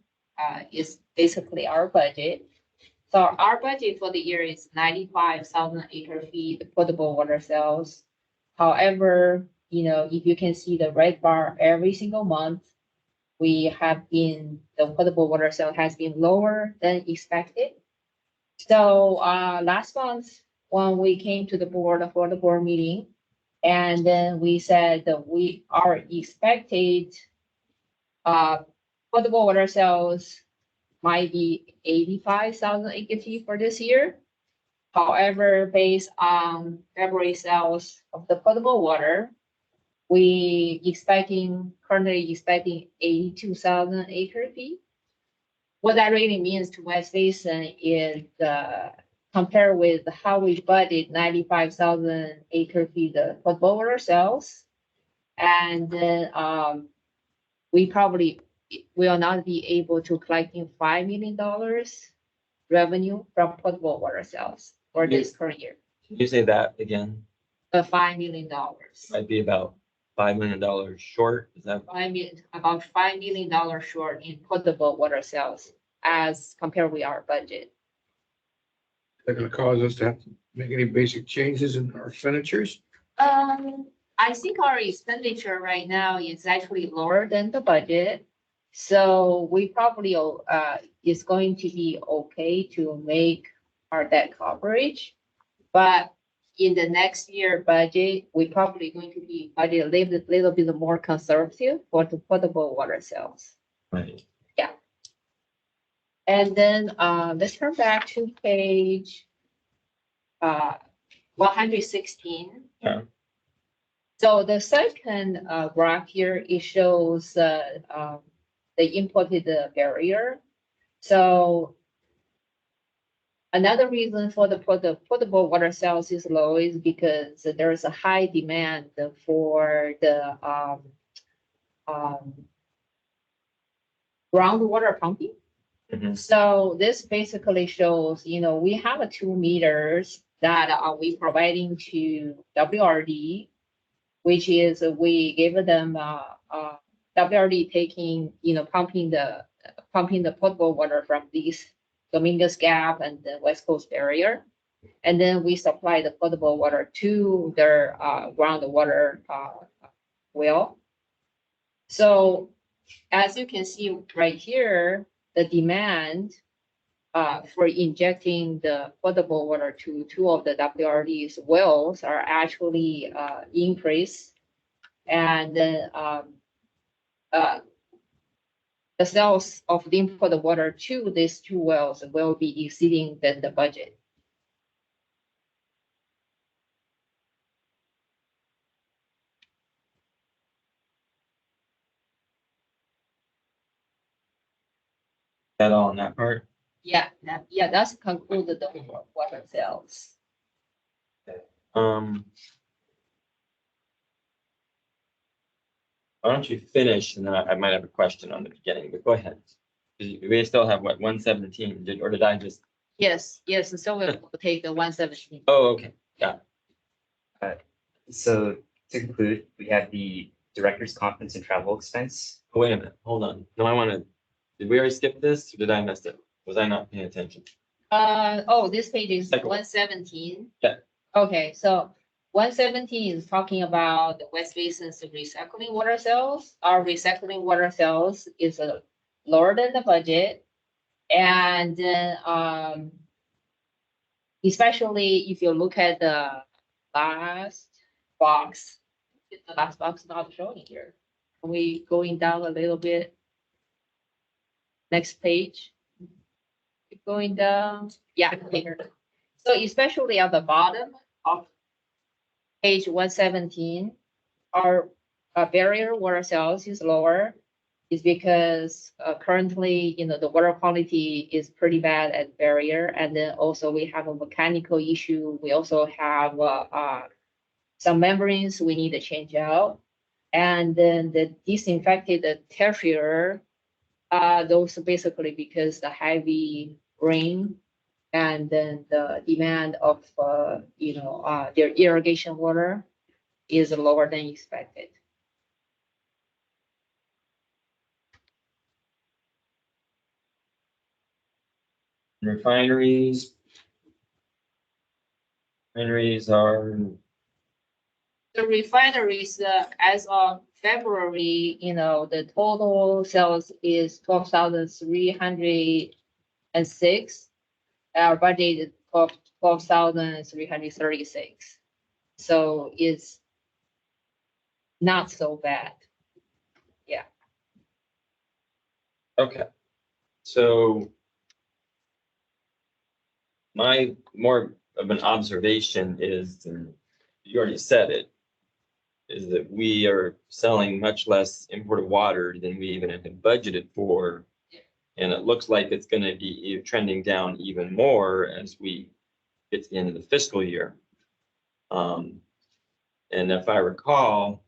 I: is basically our budget. So our budget for the year is 95,000 acre feet potable water sales. However, you know, if you can see the red bar every single month, the potable water sale has been lower than expected. So, last month, when we came to the board for the board meeting, and then we said that we are expected, potable water sales might be 85,000 acre-feet for this year. However, based on February sales of the potable water, currently expecting 82,000 acre-feet. What that really means to West Basin is, compared with how we budget 95,000 acre-feet of potable water sales. And then, we probably will not be able to collecting $5 million revenue from potable water sales for this current year.
A: Can you say that again?
I: $5 million.
A: Might be about $5 million short. Is that?
I: About $5 million short in potable water sales as compared with our budget.
F: They're gonna cause us to have to make any basic changes in our expenditures?
I: I think our expenditure right now is actually lower than the budget. So we probably, is going to be okay to make our debt coverage. But in the next year budget, we probably going to be budget a little bit more conservative for the potable water sales.
A: Right.
I: And then, let's turn back to page 116.
A: Yeah.
I: So the second graph here, it shows the imported barrier. So another reason for the potable water sales is low is because there is a high demand for the groundwater pumping.
A: Mhm.
I: So this basically shows, we have 2 meters that we providing to WRD, which is we gave them WRD taking, pumping the potable water from these Dominguez Gap and the West Coast Barrier. And then we supply the potable water to their groundwater well. So as you can see right here, the demand for injecting the potable water to 2 of the WRD's wells are actually increased. And then the sales of the imported water to these 2 wells will be exceeding the budget.
A: That all on that part?
I: Yeah, that's concluded the water sales.
A: Why don't you finish and then I might have a question on the beginning, but go ahead. We still have what, 117, or did I just?
I: Yes, so we'll take the 117.
A: Oh, okay,
J: So to conclude, we have the director's conference and travel expense.
A: wait a minute, hold on. No, did we already skip this or did I miss it? Was I not paying attention?
I: This page is
A: Second one.
I: 117.
A: Yeah.
I: Okay, so 117 is talking about the West Basin's recycling water sales. Our recycling water sales is lower than the budget. And then, especially if you look at the last box, the last box not showing here. We going down a little bit. Next page. Keep going down. Yeah, here. So especially at the bottom of page 117, our barrier water sales is lower. Is because currently, the water quality is pretty bad at barrier, and then also we have a mechanical issue. We also have some membranes we need to change out, and then the disinfected tertiary, those basically because the heavy rain, and then the demand of their irrigation water is lower than expected.
A: Refineries. Refineries are
I: The refineries, as of February, the total sales is 12,306. Our budget is 12,336. So it's not so bad.
A: Okay, so my more of an observation is, and you already said it, is that we are selling much less imported water than we even had budgeted for. And it looks like it's gonna be trending down even more as we get to the end of the fiscal year. And if I recall,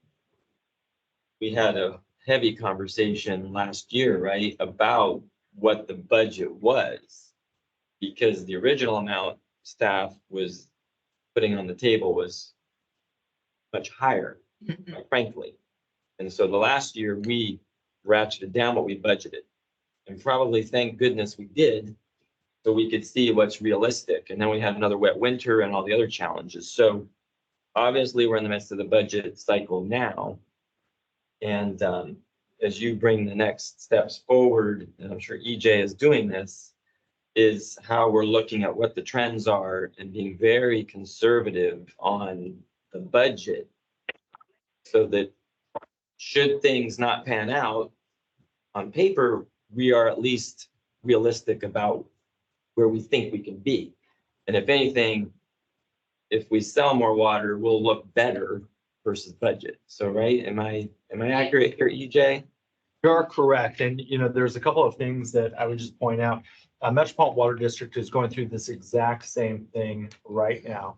A: we had a heavy conversation last year, right, about what the budget was. Because the original amount staff was putting on the table was much higher, quite frankly. And so the last year, we ratcheted down what we budgeted. And probably thank goodness we did, so we could see what's realistic. And then we had another wet winter and all the other challenges. So obviously, we're in the midst of the budget cycle now. And as you bring the next steps forward, and I'm sure EJ is doing this, is how we're looking at what the trends are and being very conservative on the budget. So that should things not pan out on paper, we are at least realistic about where we think we can be. And if anything, if we sell more water, we'll look better versus budget. So, right, am I accurate here, EJ?
B: You are correct. And, there's a couple of things that I would just point out. Metropolitan Water District is going through this exact same thing right now.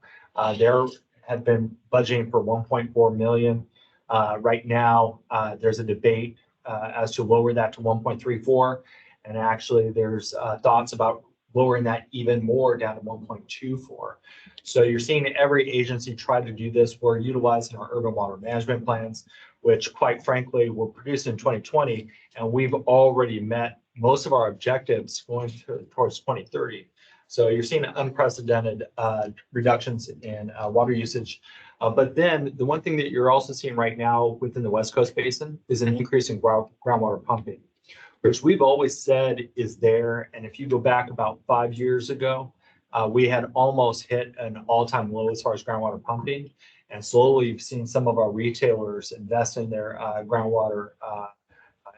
B: There had been budgeting for 1.4 million. Right now, there's a debate as to lower that to 1.34. And actually, there's thoughts about lowering that even more down to 1.24. So you're seeing every agency try to do this. We're utilizing our urban water management plans, which quite frankly were produced in 2020, and we've already met most of our objectives going towards 2030. So you're seeing unprecedented reductions in water usage. But then the one thing that you're also seeing right now within the West Coast Basin is an increase in groundwater pumping, which we've always said is there. And if you go back about 5 years ago, we had almost hit an all-time low as far as groundwater pumping. And slowly you've seen some of our retailers invest in their groundwater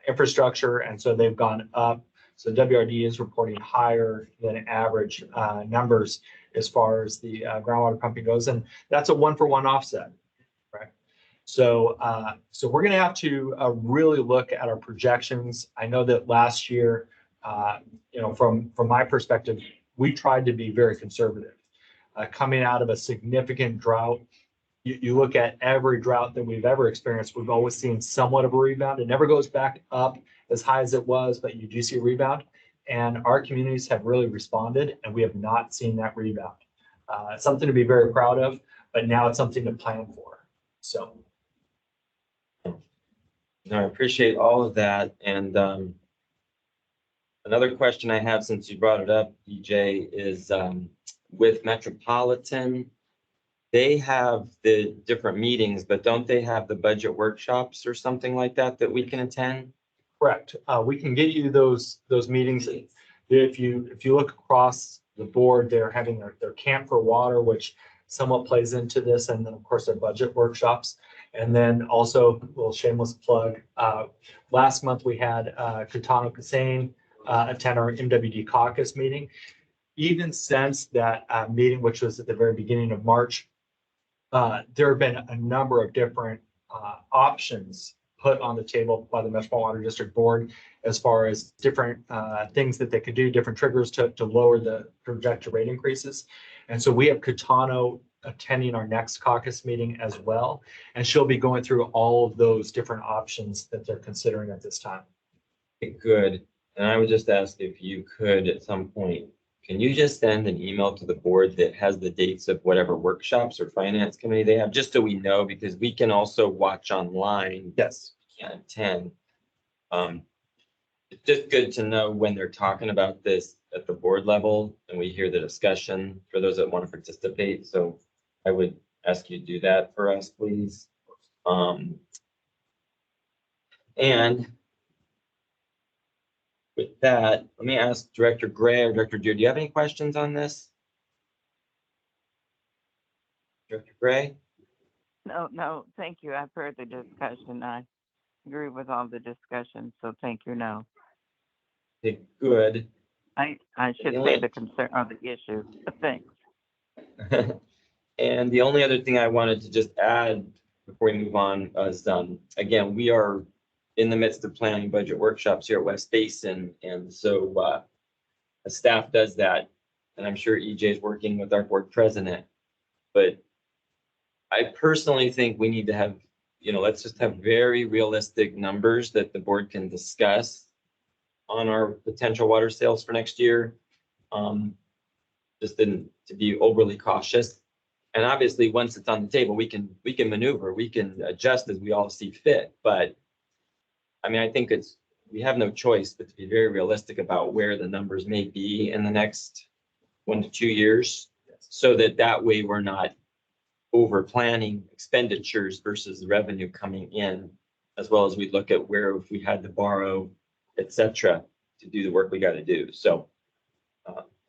B: infrastructure. And so they've gone up. So WRD is reporting higher than average numbers as far as the groundwater pumping goes. And that's a one-for-one offset, right? So we're going to have to really look at our projections. I know that last year, from my perspective, we tried to be very conservative. Coming out of a significant drought, you look at every drought that we've ever experienced, we've always seen somewhat of a rebound. It never goes back up as high as it was, but you do see a rebound. And our communities have really responded, and we have not seen that rebound. It's something to be very proud of, but now it's something to plan for. So.
A: No, I appreciate all of that. And another question I have, since you brought it up, EJ, is with Metropolitan, they have the different meetings, but don't they have the budget workshops or something like that that we can attend?
B: Correct. We can get you those meetings. If you look across the board, they're having their Camp for Water, which somewhat plays into this, and then of course their budget workshops. And then also a little shameless plug. Last month we had Katano Kasane attend our MWD caucus meeting. Even since that meeting, which was at the very beginning of March, there have been a number of different options put on the table by the Metropolitan Water District Board as far as different things that they could do, different triggers to lower the projected rate increases. And so we have Katano attending our next caucus meeting as well, and she'll be going through all of those different options that they're considering at this time.
A: Okay, good. And I would just ask if you could at some point, can you just send an email to the board that has the dates of whatever workshops or finance committee they have, just so we know, because we can also watch online.
B: Yes.
A: We can't attend. It's just good to know when they're talking about this at the board level and we hear the discussion for those that want to participate. So I would ask you to do that for us, please. And with that, let me ask Director Gray or Director Deere, do you have any questions on this? Director Gray?
C: No, thank you. I've heard the discussion. I agree with all the discussion, so thank you, no.
A: Okay, good.
C: I should say the concern or the issue, but thanks.
A: And the only other thing I wanted to just add before we move on is, again, we are in the midst of planning budget workshops here at West Basin. And so the staff does that. And I'm sure EJ is working with our board president. But I personally think we need to have, let's just have very realistic numbers that the board can discuss on our potential water sales for next year. Just to be overly cautious. And obviously, once it's on the table, we can maneuver, we can adjust as we all see fit. But I mean, I think we have no choice but to be very realistic about where the numbers may be in the next 1 to 2 years, so that way we're not over planning expenditures versus the revenue coming in, as well as we look at where if we had to borrow, et cetera, to do the work we got to do. So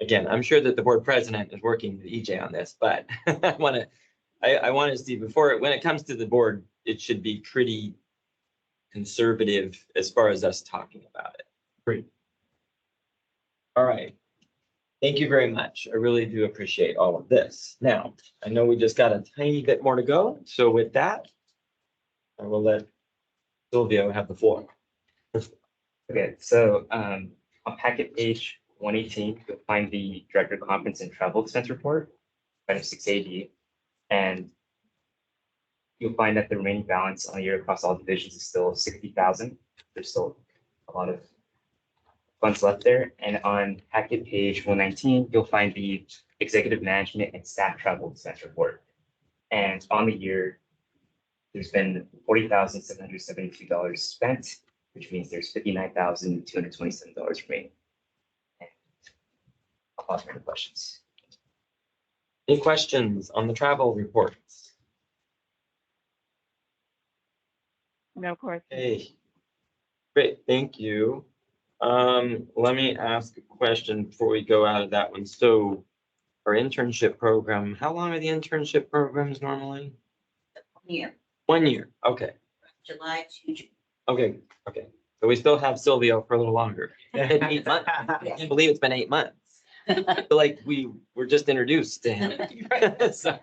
A: again, I'm sure that the board president is working with EJ on this, but I want to see when it comes to the board, it should be pretty conservative as far as us talking about it.
B: Great.
A: All right. Thank you very much. I really do appreciate all of this. Now, I know we just got a tiny bit more to go. So with that, I will let Silvio have the floor.
J: Okay, so on packet page 118, you'll find the Director Conference and Travel Expense Report, item 6AD. And you'll find that the remaining balance on the year across all divisions is still 60,000. There's still a lot of funds left there. And on packet page 119, you'll find the Executive Management and Staff Travel Expense Report. And on the year, there's been $40,772 spent, which means there's $59,227 remaining. I'll pause for any questions.
A: Any questions on the travel reports?
C: No question.
A: Hey, great, thank you. Let me ask a question before we go out of that one. So our internship program, how long are the internship programs normally?
H: Yeah,
A: 1 year, okay,
H: July to June.
A: okay. So we still have Silvio for a little longer. 8 months. I can't believe it's been 8 months. I feel like we were just introduced to him. So-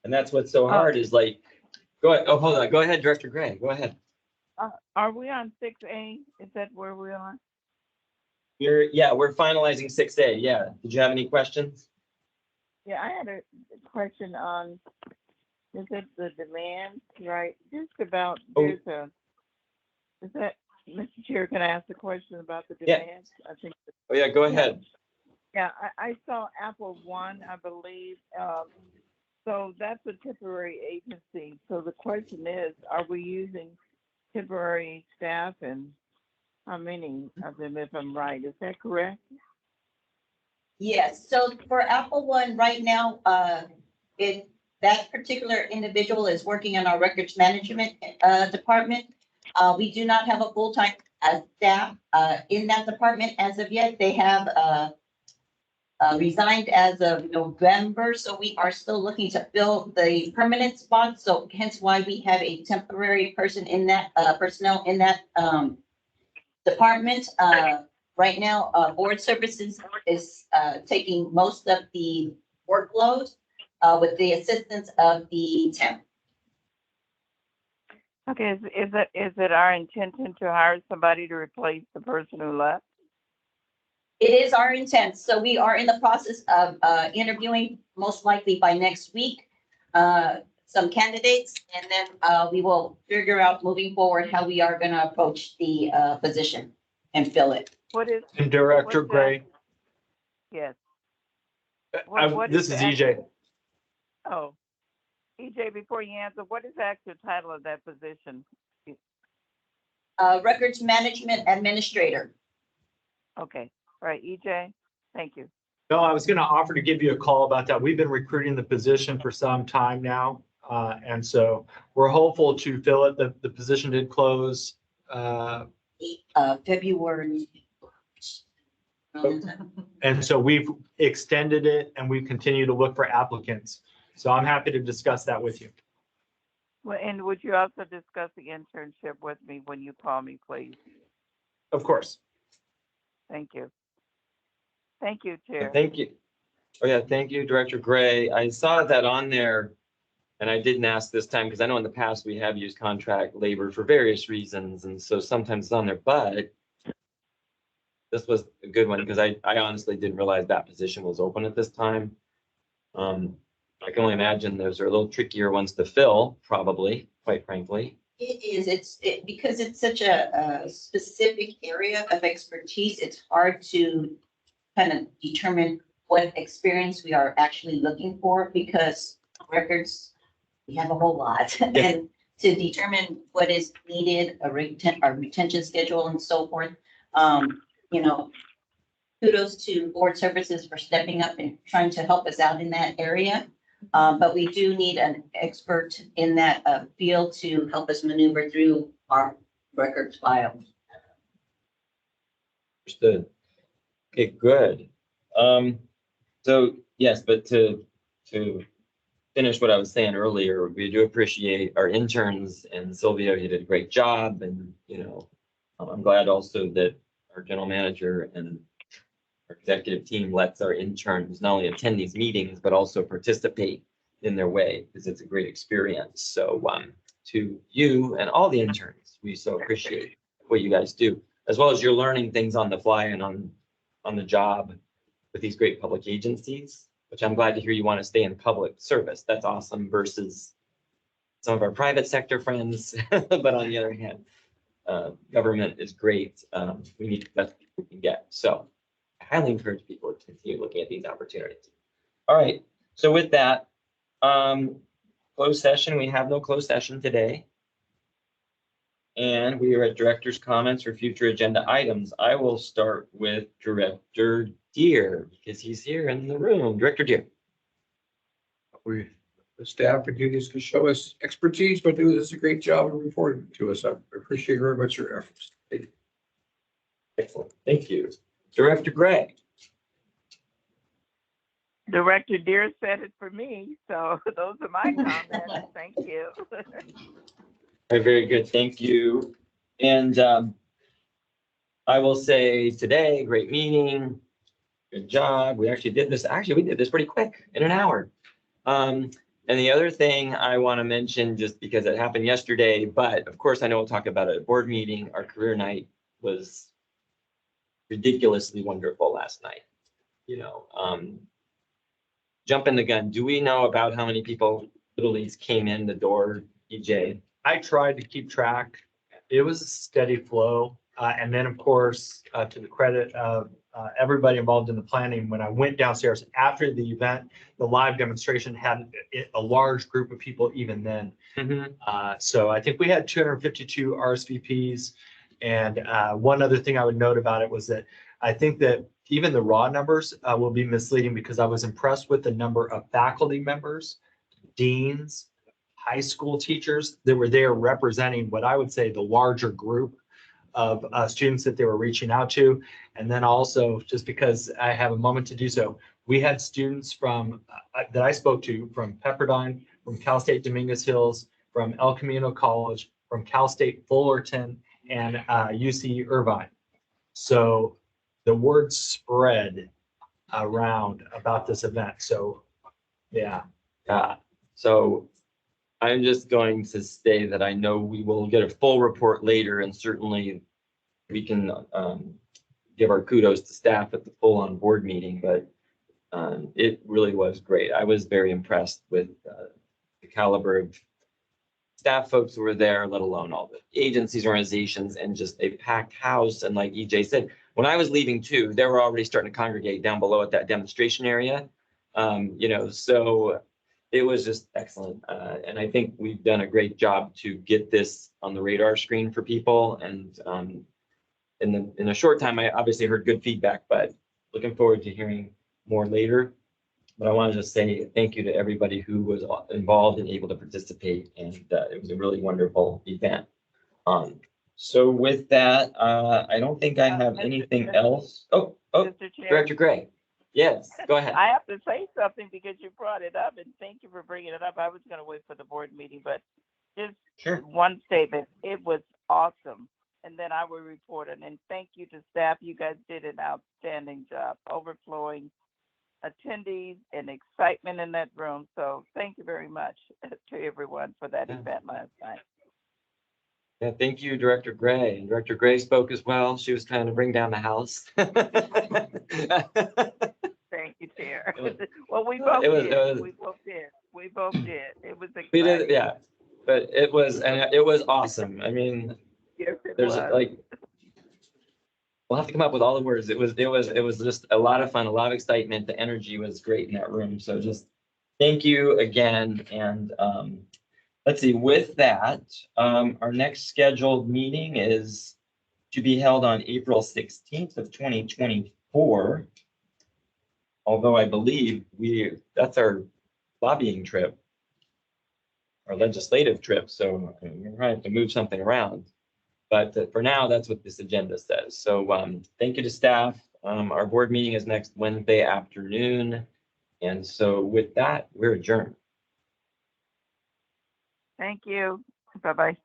A: And that's what's so hard is like, go ahead, oh, hold on, go ahead, Director Gray, go ahead.
C: Are we on 6A? Is that where we're on?
A: We're finalizing 6A, yeah. Did you have any questions?
C: Yeah, I had a question on, is it the demand, right? Just about, is that, Mr. Chair, can I ask a question about the
A: Yeah.
C: demand? I think.
A: Oh, yeah, go ahead.
C: Yeah, I saw Apple One, I believe. So that's a temporary agency. So the question is, are we using temporary staff, and how many of them, if I'm right? Is that correct?
H: Yes, so for Apple One right now, that particular individual is working in our records management department. We do not have a full-time staff in that department as of yet. They have resigned as of November, so we are still looking to fill the permanent spot. So hence why we have a temporary person in that personnel in that department. Right now, board services is taking most of the workload with the assistance of the temp.
C: Okay, is it our intention to hire somebody to replace the person who left?
H: It is our intent. So we are in the process of interviewing, most likely by next week, some candidates, and then we will figure out moving forward how we are going to approach the position and fill it.
C: What is?
B: And Director
C: what's
B: Gray,
C: Yes.
B: I-
C: What
B: this is
C: the
B: EJ.
C: actual- Oh, EJ, before you answer, what is the actual title of that position?
H: Records Management Administrator.
C: Okay, all right, EJ, thank you.
B: No, I was going to offer to give you a call about that. We've been recruiting the position for some time now. And so we're hopeful to fill it. The position did close.
H: February.
B: And so we've extended it and we continue to look for applicants. So I'm happy to discuss that with you.
C: Well, and would you also discuss the internship with me when you call me, please?
B: Of course.
C: Thank you. Thank you, Chair.
A: Thank you. Oh, yeah, thank you, Director Gray. I saw that on there, and I didn't ask this time because I know in the past we have used contract labor for various reasons, and so sometimes it's on there, but this was a good one because I honestly didn't realize that position was open at this time. I can only imagine those are a little trickier ones to fill, probably, quite frankly.
H: It is, because it's such a specific area of expertise, it's hard to kind of determine what experience we are actually looking for because records, we have a whole lot. And to determine what is needed, our retention schedule and so forth, you know, kudos to board services for stepping up and trying to help us out in that area. But we do need an expert in that field to help us maneuver through our records file.
A: Understood. Okay, good. So yes, but to finish what I was saying earlier, we do appreciate our interns and Sylvia, you did a great job. And, you know, I'm glad also that our general manager and our executive team lets our interns not only attend these meetings, but also participate in their way because it's a great experience. So to you and all the interns, we so appreciate what you guys do, as well as you're learning things on the fly and on the job with these great public agencies, which I'm glad to hear you want to stay in public service. That's awesome versus some of our private sector friends. But on the other hand, government is great. We need the best we can get. So I highly encourage people to continue looking at these opportunities. All right. So with that, closed session, we have no closed session today. And we are at director's comments for future agenda items. I will start with Director Deere because he's here in the room. Director Deere.
F: The staff continues to show us expertise, but do this a great job of reporting to us. I appreciate very much your efforts.
A: Excellent. Thank you. Director Gray.
C: Director Deere said it for me, so those are my comments. Thank you.
A: Very, very good. Thank you. And I will say today, great meeting. Good job. We actually did this. Actually, we did this pretty quick in an hour. And the other thing I want to mention, just because it happened yesterday, but of course, I know we'll talk about it at a board meeting. Our career night was ridiculously wonderful last night. You know, jumping the gun. Do we know about how many people Little Leagues came in the door, EJ?
B: I tried to keep track. It was a steady flow. And then, of course, to the credit of everybody involved in the planning, when I went downstairs after the event, the live demonstration had a large group of people even then. So I think we had 252 RSVPs. And one other thing I would note about it was that I think that even the raw numbers will be misleading because I was impressed with the number of faculty members, deans, high school teachers that were there representing what I would say the larger group of students that they were reaching out to. And then also, just because I have a moment to do so, we had students from that I spoke to from Pepperdine, from Cal State Dominguez Hills, from El Camino College, from Cal State Fullerton, and UC Irvine. So the word spread around about this event. So yeah.
A: So I'm just going to say that I know we will get a full report later, and certainly we can give our kudos to staff at the full on board meeting, but it really was great. I was very impressed with the caliber of staff folks who were there, let alone all the agencies, organizations, and just a packed house. And like EJ said, when I was leaving too, they were already starting to congregate down below at that demonstration area. You know, so it was just excellent. And I think we've done a great job to get this on the radar screen for people. And in a short time, I obviously heard good feedback, but looking forward to hearing more later. But I want to just say thank you to everybody who was involved and able to participate, and it was a really wonderful event. So with that, I don't think I have anything else. Oh,
C: Mr. Chair,
A: Director Gray. Yes, go ahead.
C: I have to say something because you brought it up, and thank you for bringing it up. I was gonna wait for the board meeting, but just
A: Sure.
C: one statement. It was awesome. And then I will report it. And thank you to staff. You guys did an outstanding job, overflowing attendees and excitement in that room. So thank you very much to everyone for that
A: Yeah.
C: event last night.
A: Yeah, thank you, Director Gray. And Director Gray spoke as well. She was trying to bring down the house.
C: Thank you, Chair.
A: It was-
C: Well, we both
A: it was-
C: did.
A: it was-
C: We both did. We both did. It was
A: We
C: exciting.
A: did, yeah, but it was awesome. I mean,
C: Yes, it
A: there's
C: was.
A: like, we'll have to come up with all the words. It was just a lot of fun, a lot of excitement. The energy was great in that room. So just thank you again. And let's see, with that, our next scheduled meeting is to be held on April 16th of 2024. Although I believe that's our lobbying trip, our legislative trip. So we're going to have to move something around. But for now, that's what this agenda says. So thank you to staff. Our board meeting is next Wednesday afternoon. And so with that, we're adjourned.
C: Thank you. Bye-bye.